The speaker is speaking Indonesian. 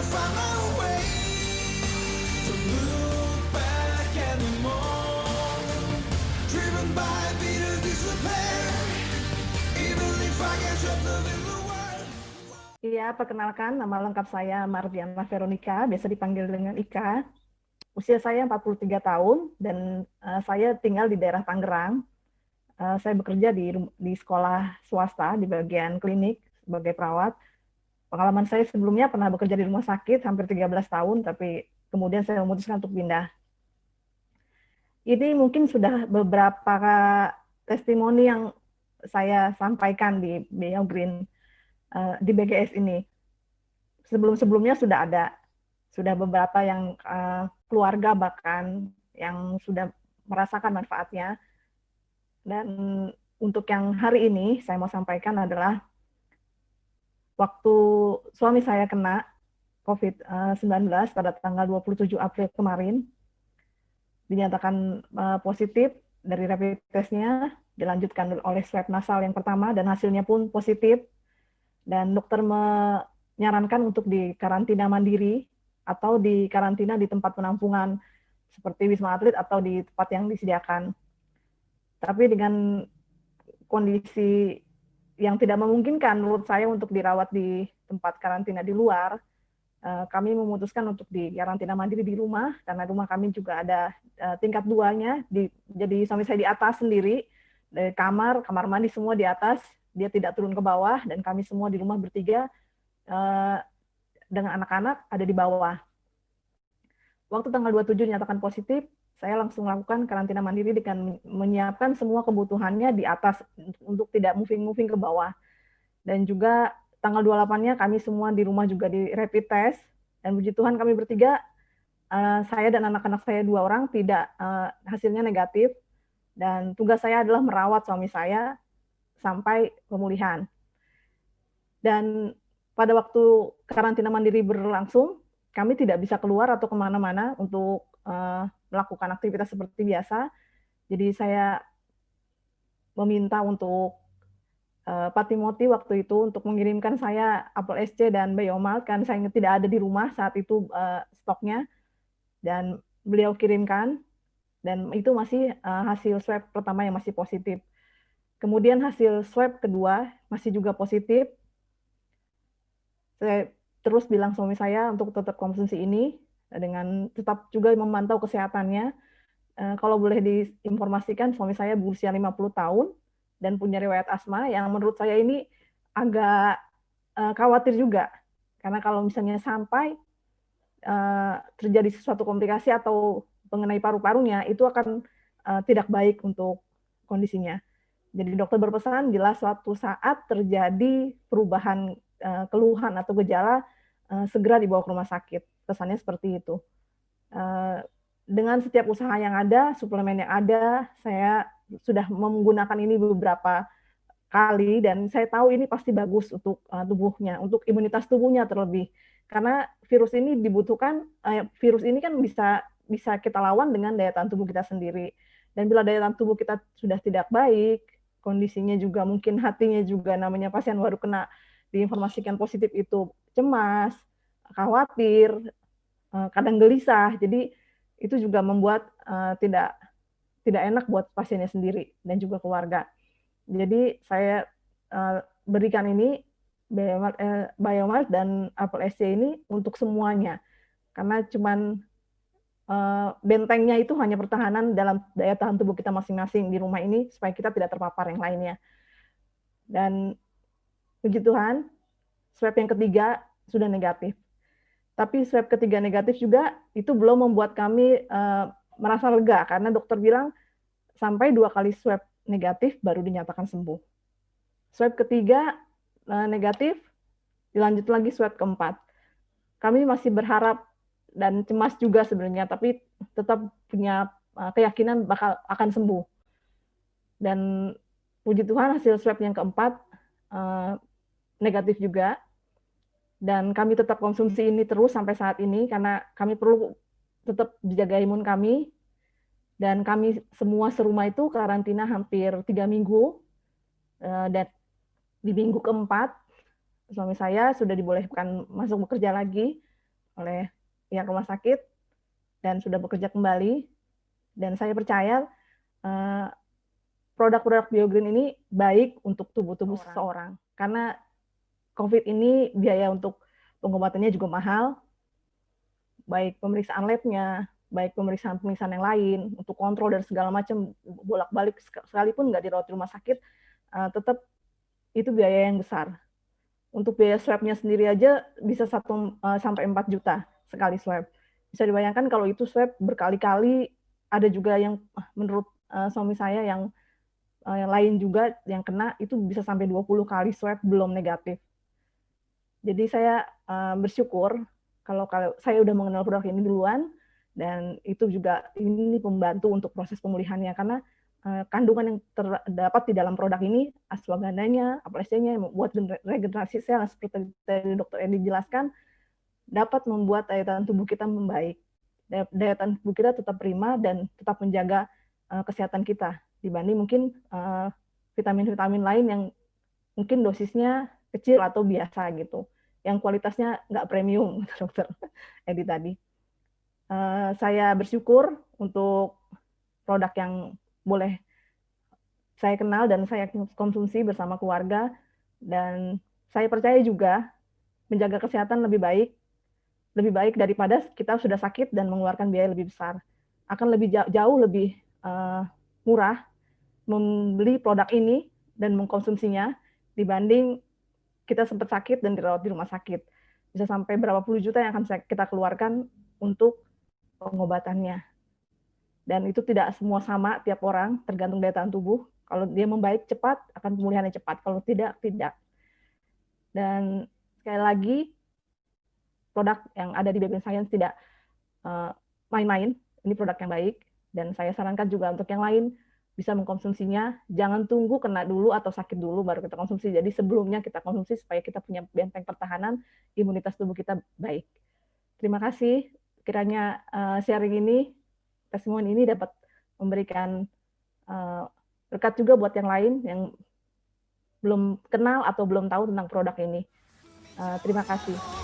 find my way. Don't look back anymore. Driven by a beat of despair. Even if I get trapped in the world. Iya, perkenalkan nama lengkap saya Mardiana Veronica, biasa dipanggil dengan Ika. Usia saya 43 tahun dan saya tinggal di daerah Tangerang. Saya bekerja di sekolah swasta di bagian klinik sebagai perawat. Pengalaman saya sebelumnya pernah bekerja di rumah sakit hampir 13 tahun, tapi kemudian saya memutuskan untuk pindah. Ini mungkin sudah beberapa testimoni yang saya sampaikan di Beyond Green, di BGS ini. Sebelum-sebelumnya sudah beberapa yang keluarga bahkan yang sudah merasakan manfaatnya. Dan untuk yang hari ini saya mau sampaikan adalah waktu suami saya kena COVID-19 pada tanggal 27 April kemarin, dinyatakan positif dari rapid testnya, dilanjutkan oleh swab nasal yang pertama, dan hasilnya pun positif. Dan dokter menyarankan untuk di karantina mandiri atau di karantina di tempat penampungan seperti Wisma Atlet atau di tempat yang disediakan. Tapi dengan kondisi yang tidak memungkinkan menurut saya untuk dirawat di tempat karantina di luar, kami memutuskan untuk di karantina mandiri di rumah, karena rumah kami juga ada tingkat 2-nya, jadi suami saya di atas sendiri, dari kamar mandi semua di atas, dia tidak turun ke bawah, dan kami semua di rumah bertiga dengan anak-anak ada di bawah. Waktu tanggal 27 dinyatakan positif, saya langsung melakukan karantina mandiri dengan menyiapkan semua kebutuhannya di atas untuk tidak moving ke bawah. Dan juga tanggal 28-nya kami semua di rumah juga di rapid test, dan puji Tuhan kami bertiga, saya dan anak-anak saya 2 orang tidak hasilnya negatif, dan tugas saya adalah merawat suami saya sampai pemulihan. Dan pada waktu karantina mandiri berlangsung, kami tidak bisa keluar atau kemana-mana untuk melakukan aktivitas seperti biasa. Jadi saya meminta untuk Pak Timothy waktu itu untuk mengirimkan saya apel SC dan Biomalt, kan saya tidak ada di rumah saat itu stoknya, dan beliau kirimkan, dan itu masih hasil swab pertama yang masih positif. Kemudian hasil swab kedua masih juga positif. Saya terus bilang suami saya untuk tetap konsumsi ini dengan tetap juga memantau kesehatannya. Kalau boleh diinformasikan, suami saya berusia 50 tahun dan punya riwayat asma yang menurut saya ini agak khawatir juga. Karena kalau misalnya sampai terjadi sesuatu komplikasi atau mengenai paru-parunya, itu akan tidak baik untuk kondisinya. Jadi dokter berpesan bila suatu saat terjadi perubahan keluhan atau gejala, segera dibawa ke rumah sakit. Pesannya seperti itu. Dengan setiap usaha yang ada, suplemen yang ada, saya sudah menggunakan ini beberapa kali, dan saya tahu ini pasti bagus untuk tubuhnya, untuk imunitas tubuhnya terlebih. Karena virus ini dibutuhkan, virus ini kan bisa kita lawan dengan daya tahan tubuh kita sendiri. Dan bila daya tahan tubuh kita sudah tidak baik, kondisinya juga mungkin hatinya juga, namanya pasien baru kena diinformasikan positif itu cemas, khawatir, kadang gelisah. Jadi itu juga membuat tidak enak buat pasiennya sendiri dan juga keluarga. Jadi saya berikan ini Biomalt dan apel SC ini untuk semuanya, karena cuman bentengnya itu hanya pertahanan dalam daya tahan tubuh kita masing-masing di rumah ini supaya kita tidak terpapar yang lainnya. Dan puji Tuhan, swab yang ketiga sudah negatif. Tapi swab ketiga negatif juga itu belum membuat kami merasa lega, karena dokter bilang sampai 2 kali swab negatif baru dinyatakan sembuh. Swab ketiga negatif, dilanjut lagi swab keempat. Kami masih berharap dan cemas juga sebenarnya, tapi tetap punya keyakinan akan sembuh. Dan puji Tuhan hasil swab yang keempat negatif juga. Dan kami tetap konsumsi ini terus sampai saat ini, karena kami perlu tetap menjaga imun kami. Dan kami semua serumah itu karantina hampir 3 minggu. Dan di minggu keempat, suami saya sudah dibolehkan masuk bekerja lagi. oleh pihak rumah sakit dan sudah bekerja kembali. Dan saya percaya produk-produk BioGreen ini baik untuk tubuh seseorang. Karena COVID ini biaya untuk pengobatannya juga mahal, baik pemeriksaan labnya, baik pemeriksaan-pemeriksaan yang lain, untuk kontrol dan segala macam, bolak-balik sekalipun nggak dirawat di rumah sakit, tetap itu biaya yang besar. Untuk biaya swab-nya sendiri aja bisa 1 sampai 4 juta sekali swab. Bisa dibayangkan kalau itu swab berkali-kali, ada juga yang menurut suami saya yang lain juga yang kena itu bisa sampai 20 kali swab belum negatif. Jadi saya bersyukur kalau saya udah mengenal produk ini duluan, dan itu juga ini pembantu untuk proses pemulihannya, karena kandungan yang terdapat di dalam produk ini, ashwagandanya, apelsinnya, membuat regenerasi sel seperti tadi Dr. Edi jelaskan, dapat membuat daya tahan tubuh kita membaik. Daya tahan tubuh kita tetap prima dan tetap menjaga kesehatan kita dibanding mungkin vitamin-vitamin lain yang mungkin dosisnya kecil atau biasa gitu, yang kualitasnya nggak premium, Dokter Edi tadi. Saya bersyukur untuk produk yang boleh saya kenal dan saya konsumsi bersama keluarga, dan saya percaya juga menjaga kesehatan lebih baik daripada kita sudah sakit dan mengeluarkan biaya lebih besar. Akan lebih jauh lebih murah membeli produk ini dan mengkonsumsinya dibanding kita sempat sakit dan dirawat di rumah sakit. Bisa sampai berapa puluh juta yang akan kita keluarkan untuk pengobatannya. Dan itu tidak semua sama tiap orang, tergantung daya tahan tubuh. Kalau dia membaik cepat, akan pemulihannya cepat. Kalau tidak, tidak. Dan sekali lagi, produk yang ada di BioGreen Science tidak main-main. Ini produk yang baik. Dan saya sarankan juga untuk yang lain, bisa mengkonsumsinya. Jangan tunggu kena dulu atau sakit dulu baru kita konsumsi. Jadi sebelumnya kita konsumsi supaya kita punya benteng pertahanan, imunitas tubuh kita baik. Terima kasih. Kiranya sharing ini, testimoni ini dapat memberikan berkat juga buat yang lain yang belum kenal atau belum tahu tentang produk ini. Terima kasih.